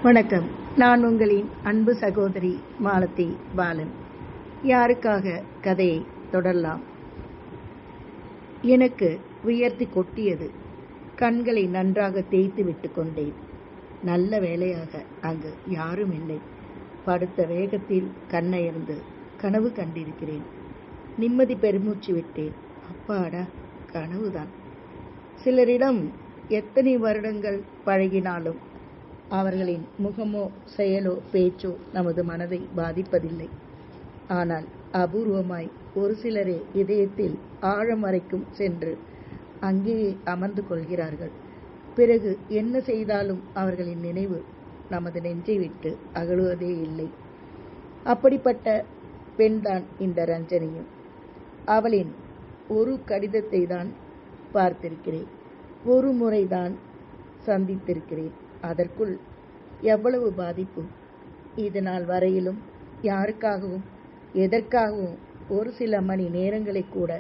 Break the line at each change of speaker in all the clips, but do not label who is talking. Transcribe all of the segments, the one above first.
வணக்கம். நான் உங்களின் அன்பு சகோதரி மாலதி பாலன். யாருக்காக கதையை தொடரலாம். எனக்கு வியர்த்து கொட்டியது. கண்களை நன்றாக தேய்த்து விட்டு கொண்டேன். நல்ல வேளையாக அங்கு யாரும் இல்லை. படுத்த வேகத்தில் கண்ணயர்ந்து கனவு கண்டிருக்கிறேன். நிம்மதி பெருமூச்சு விட்டேன். அப்பாடா, கனவுதான். சிலரிடம் எத்தனை வருடங்கள் பழகினாலும் அவர்களின் முகமோ செயலோ பேச்சோ நமது மனதை பாதிப்பதில்லை. ஆனால் அபூர்வமாய் ஒரு சிலரே இதயத்தில் ஆழம் வரைக்கும் சென்று அங்கேயே அமர்ந்து கொள்கிறார்கள். பிறகு என்ன செய்தாலும் அவர்களின் நினைவு நமது நெஞ்சை விட்டு அகழுவதே இல்லை. அப்படிப்பட்ட பெண்தான் இந்த ரஞ்சனியும். அவளின் ஒரு கடிதத்தை தான் பார்த்திருக்கிறேன். ஒரு முறைதான் சந்தித்திருக்கிறேன். அதற்குள் எவ்வளவு பாதிப்பு! இது நாள் வரையிலும் யாருக்காகவும் எதற்காகவும் ஒரு சில மணி நேரங்களை கூட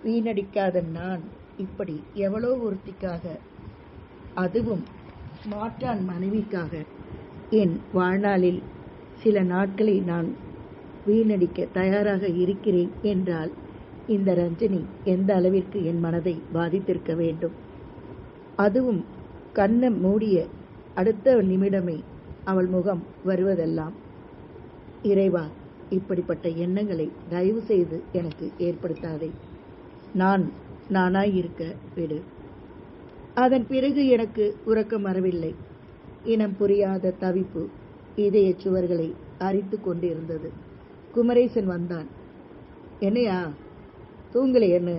வீணடிக்காத நான் இப்படி எவ்வளோ ஒருத்திக்காக, அதுவும் மாற்றான் மனைவிக்காக என் வாழ்நாளில் சில நாட்களை நான் வீணடிக்க தயாராக இருக்கிறேன் என்றால் இந்த ரஞ்சனி எந்த அளவிற்கு என் மனதை பாதித்திருக்க வேண்டும். அதுவும் கண்ணை மூடிய அடுத்த நிமிடமே அவள் முகம் வருவதெல்லாம், இறைவா, இப்படிப்பட்ட எண்ணங்களை தயவு செய்து எனக்கு ஏற்படுத்தாதே. நானாயிருக்க விடு. அதன் பிறகு எனக்கு உறக்கம் வரவில்லை. இனம் புரியாத தவிப்பு இதய சுவர்களை அரித்து கொண்டிருந்தது. குமரேசன் வந்தான். என்னையா தூங்கலையன்னு?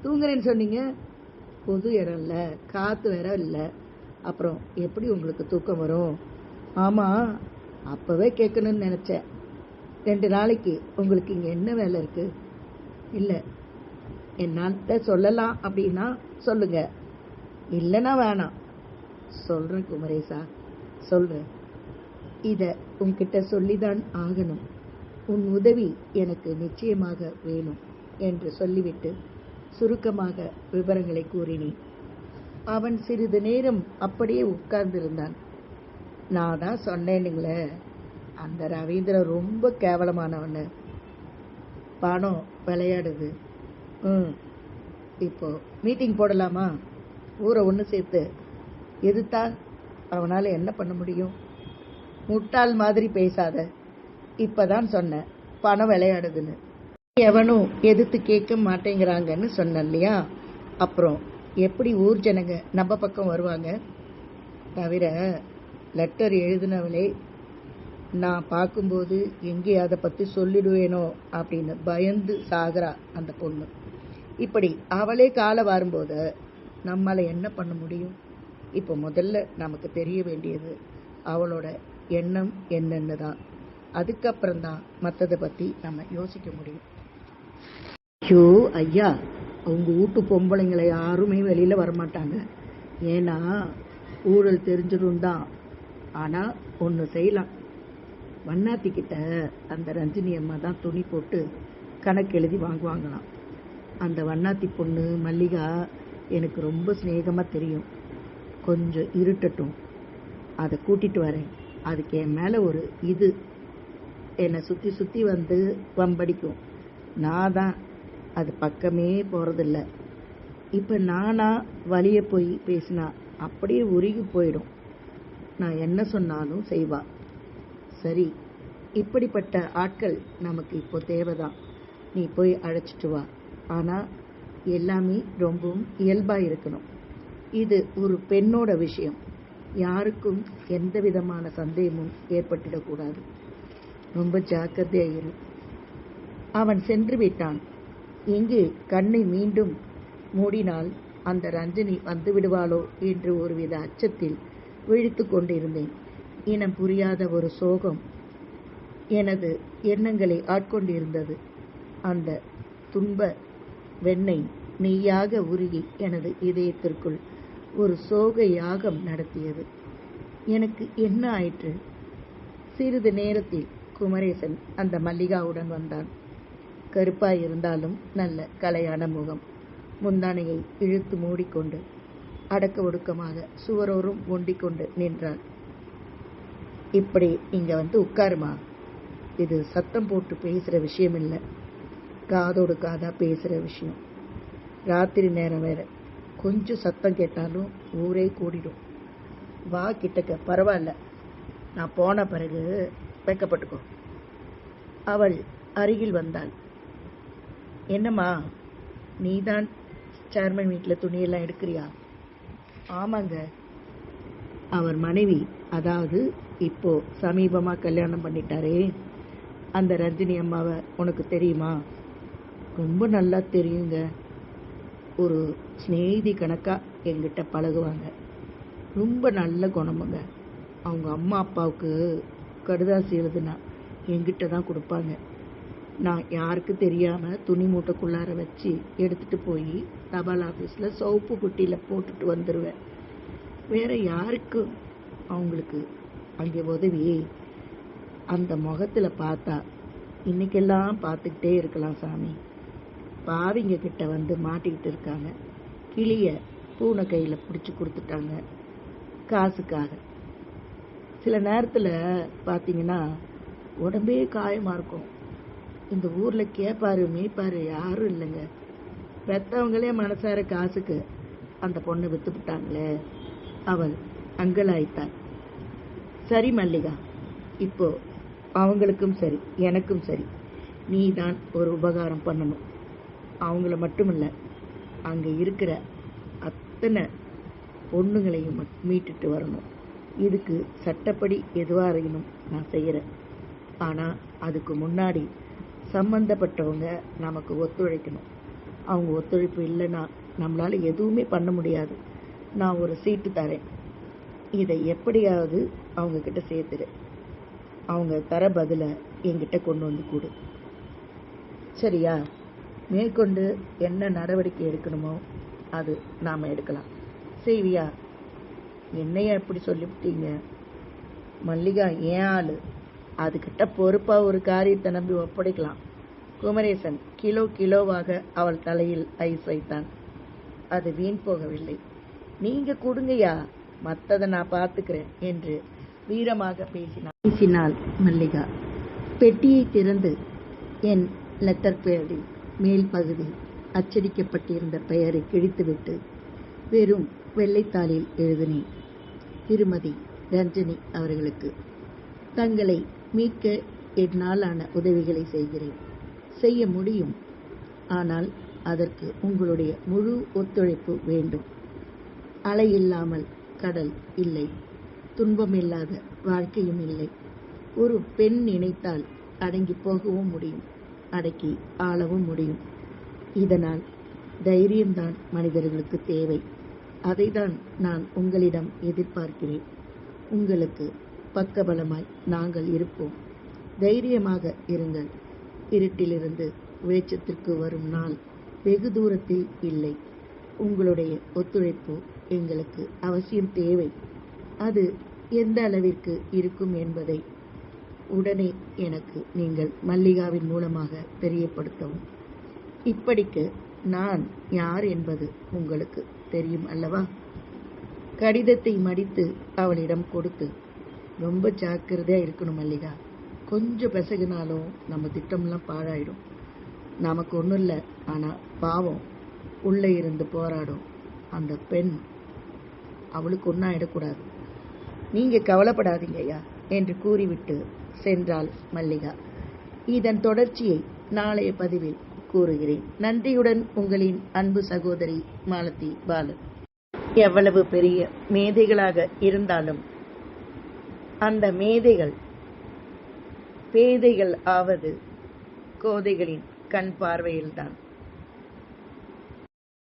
தூங்குறேன்னு சொன்னீங்க. பொது இடம் இல்லை, காற்று வேற இல்லை, அப்புறம் எப்படி உங்களுக்கு தூக்கம் வரும்? ஆமாம், அப்போவே கேட்கணும்னு நினச்சேன். 2 நாளைக்கு உங்களுக்கு இங்கே என்ன வேலை இருக்கு? இல்லை, என்னால் சொல்லலாம் அப்படின்னா சொல்லுங்க, இல்லைன்னா வேணாம். சொல்கிறேன் குமரேசா, சொல்கிறேன். இதை உன்கிட்ட சொல்லிதான் ஆகணும். உன் உதவி எனக்கு நிச்சயமாக வேணும் என்று சொல்லிவிட்டு சுருக்கமாக விவரங்களை கூறினேன். அவன் சிறிது நேரம் அப்படியே உட்கார்ந்திருந்தான். நான் தான் சொன்னேனுங்களே, அந்த ரவீந்திரன் ரொம்ப கேவலமானவன். பணம் விளையாடுது. இப்போ மீட்டிங் போடலாமா? ஊரை ஒன்று சேர்த்து எதிர்த்தா அவனால் என்ன பண்ண முடியும்? முட்டாள் மாதிரி பேசாத. இப்பதான் சொன்னேன் பணம் விளையாடுதுன்னு. எவனும் எதிர்த்து கேட்க மாட்டேங்கிறாங்கன்னு சொன்ன இல்லையா? அப்புறம் எப்படி ஊர் ஜனங்க நம்ம பக்கம் வருவாங்க? தவிர லெட்டர் எழுதினவளே நான் பார்க்கும்போது எங்கே அதை பற்றி சொல்லிடுவேனோ அப்படின்னு பயந்து சாகிறா அந்த பொண்ணு. இப்படி அவளே காலை வரும்போது நம்மளை என்ன பண்ண முடியும்? இப்போ முதல்ல நமக்கு தெரிய வேண்டியது அவளோட எண்ணம் என்னன்னு தான். அதுக்கப்புறம்தான் மற்றதை பற்றி நம்ம யோசிக்க முடியும். ஐயோ ஐயா, அவங்க வீட்டு பொம்பளைங்களை யாருமே வெளியில் வரமாட்டாங்க. ஏன்னா ஊழல் தெரிஞ்சிடும் தான். ஆனால் ஒன்று செய்யலாம். வண்ணாத்திக்கிட்ட அந்த ரஞ்சினி அம்மா தான் துணி போட்டு கணக்கு எழுதி வாங்குவாங்களாம். அந்த வண்ணாத்தி பொண்ணு மல்லிகா எனக்கு ரொம்ப சிநேகமாக தெரியும். கொஞ்சம் இருட்டட்டும், அதை கூட்டிகிட்டு வரேன். அதுக்கு என் மேலே ஒரு இது என்னை சுற்றி சுற்றி வந்து வம்படிக்கும். நான் தான் அது பக்கமே போகிறதில்ல. இப்போ நானா வழிய போய் பேசினா அப்படியே உருகி போயிடும். நான் என்ன சொன்னாலும் செய்வா. சரி, இப்படிப்பட்ட ஆட்கள் நமக்கு இப்போ தேவைதான். நீ போய் அழைச்சிட்டு வா. ஆனால் எல்லாமே ரொம்பவும் இயல்பாக இருக்கணும். இது ஒரு பெண்ணோட விஷயம். யாருக்கும் எந்த விதமான சந்தேகமும் ஏற்பட்டுடக்கூடாது. ரொம்ப ஜாக்கிரதையாயிரு. அவன் சென்று விட்டான். இங்கு கண்ணை மீண்டும் மூடினால் அந்த ரஞ்சனி வந்து விடுவாளோ என்று ஒருவித அச்சத்தில் விழித்து கொண்டிருந்தேன். இனம் புரியாத ஒரு சோகம் எனது எண்ணங்களை ஆட்கொண்டிருந்தது. அந்த துன்ப வெண்ணெய் நெய்யாக உருகி எனது இதயத்திற்குள் ஒரு சோக யாகம் நடத்தியது. எனக்கு என்ன ஆயிற்று? சிறிது நேரத்தில் குமரேசன் அந்த மல்லிகாவுடன் வந்தான். கருப்பாயிருந்தாலும் நல்ல கலையான முகம். முந்தானையை இழுத்து மூடிக்கொண்டு அடக்க ஒடுக்கமாக சுவரோரும் ஒண்டிக் கொண்டு நின்றாள். இப்படி இங்க வந்து உட்காருமா, இது சத்தம் போட்டு பேசுற விஷயம் இல்லை, காதோடு காதா பேசுற விஷயம். ராத்திரி நேரம் வேற, கொஞ்சம் சத்தம் கேட்டாலும் ஊரே கூடிடும். வா கிட்டக்க, பரவாயில்ல, நான் போன பிறகு வைக்கப்பட்டுக்கோ. அவள் அருகில் வந்தாள். என்னம்மா, நீதான் சேர்மன் வீட்டில் துணியெல்லாம் எடுக்கிறியா? ஆமாங்க. அவர் மனைவி, அதாவது இப்போ சமீபமா கல்யாணம் பண்ணிட்டாரே அந்த ரஞ்சினி அம்மாவை உனக்கு தெரியுமா? ரொம்ப நல்லா தெரியுங்க. ஒரு ஸ்நேகிதி கணக்கா என்கிட்ட பழகுவாங்க. ரொம்ப நல்ல குணமுங்க. அவங்க அம்மா அப்பாவுக்கு கடுதாசி எழுதுனா என்கிட்ட தான் கொடுப்பாங்க. நான் யாருக்கு தெரியாமல் துணி மூட்டைக்குள்ளார வச்சு எடுத்துகிட்டு போய் தபால் ஆஃபீஸில் சோப்பு புட்டியில் போட்டுட்டு வந்துடுவேன். வேற யாருக்கும் அவங்களுக்கு அங்கே உதவி. அந்த முகத்தில் பார்த்தா இன்னைக்கெல்லாம் பார்த்துக்கிட்டே இருக்கலாம் சாமி. பாவிங்க கிட்ட வந்து மாட்டிக்கிட்டு இருக்காங்க. கிளிய பூனை கையில் பிடிச்சி கொடுத்துட்டாங்க காசுக்காக. சில நேரத்தில் பார்த்தீங்கன்னா உடம்பே காயமாக இருக்கும். இந்த ஊரில் கேட்பாரு மேய்ப்பாரு யாரும் இல்லைங்க. பெற்றவங்களே மனசார காசுக்கு அந்த பொண்ணை விற்றுவிட்டாங்களே. அவள் அங்கலாய்த்தாள். சரி மல்லிகா, இப்போ அவங்களுக்கும் சரி எனக்கும் சரி நீ தான் ஒரு உபகாரம் பண்ணணும். அவங்கள மட்டும் இல்லை, அங்கே இருக்கிற அத்தனை பொண்ணுங்களையும் மீட்டுட்டு வரணும். இதுக்கு சட்டப்படி எதுவாக இருக்கணும் நான் செய்கிறேன். ஆனால் அதுக்கு முன்னாடி சம்பந்தப்பட்டவங்க நமக்கு ஒத்துழைக்கணும். அவங்க ஒத்துழைப்பு இல்லைன்னா நம்மளால் எதுவுமே பண்ண முடியாது. நான் ஒரு சீட்டு தரேன், இதை எப்படியாவது அவங்கக்கிட்ட சேர்த்துடு. அவங்க தர பதிலை என்கிட்ட கொண்டு வந்து கொடு, சரியா? மேற்கொண்டு என்ன நடவடிக்கை எடுக்கணுமோ அது நாம் எடுக்கலாம். செய்வியா? என்னையா இப்படி சொல்லிவிட்டீங்க? மல்லிகா ஏன் ஆளு, அதுக்கிட்ட பொறுப்பாக ஒரு காரியத்தை நம்பி ஒப்படைக்கலாம். குமரேசன் கிலோவாக அவள் தலையில் ஐஸ் வைத்தான். அது வீண் போகவில்லை. நீங்க கொடுங்கய்யா, மற்றதை நான் பார்த்துக்கிறேன் என்று வீரமாக பேசினாள் மல்லிகா. பெட்டியை திறந்து என் லெட்டர் பேடில் மேல் பகுதி அச்சடிக்கப்பட்டிருந்த பெயரை கிழித்துவிட்டு வெறும் வெள்ளைத்தாளில் எழுதினேன். திருமதி ரஞ்சனி அவர்களுக்கு தங்களை மீட்க என்னாலான உதவிகளை செய்கிறேன். செய்ய முடியும், ஆனால் அதற்கு உங்களுடைய முழு ஒத்துழைப்பு வேண்டும். அலை இல்லாமல் கடல் இல்லை, துன்பமில்லாத வாழ்க்கையும் இல்லை. ஒரு பெண் நினைத்தால் அடங்கி போகவும் முடியும், அடக்கி ஆளவும் முடியும். இதனால் தைரியம்தான் மனிதர்களுக்கு தேவை. அதைதான் நான் உங்களிடம் எதிர்பார்க்கிறேன். உங்களுக்கு பக்கபலமாய் நாங்கள் இருப்போம். தைரியமாக இருங்கள். இருட்டிலிருந்து வெளிச்சத்திற்கு வரும் நாள் வெகு தூரத்தில் இல்லை. உங்களுடைய ஒத்துழைப்பு எங்களுக்கு அவசியம் தேவை. அது எந்த அளவிற்கு இருக்கும் என்பதை உடனே எனக்கு நீங்கள் மல்லிகாவின் மூலமாக தெரியப்படுத்தவும். இப்படிக்கு நான் யார் என்பது உங்களுக்கு தெரியும் அல்லவா? கடிதத்தை மடித்து அவளிடம் கொடுத்து, ரொம்ப ஜாக்கிரதையாக இருக்கணும் மல்லிகா. கொஞ்சம் பிசகுனாலும் நம்ம திட்டம்லாம் பாழாயிடும். நமக்கு ஒன்றும் இல்லை, ஆனால் பாவம் உள்ளே இருந்து போராடும் அந்த பெண், அவளுக்கு ஒன்றா இடக்கூடாது. நீங்கள் கவலைப்படாதீங்க ஐயா என்று கூறிவிட்டு சென்றாள் மல்லிகா. இதன் தொடர்ச்சியை நாளைய பதிவில் கூறுகிறேன். நன்றியுடன் உங்களின் அன்பு சகோதரி மாலதி பாலன். எவ்வளவு பெரிய மேதைகளாக இருந்தாலும் அந்த மேதைகள் பேதைகள் ஆவது கோதைகளின் கண் பார்வையில்தான்.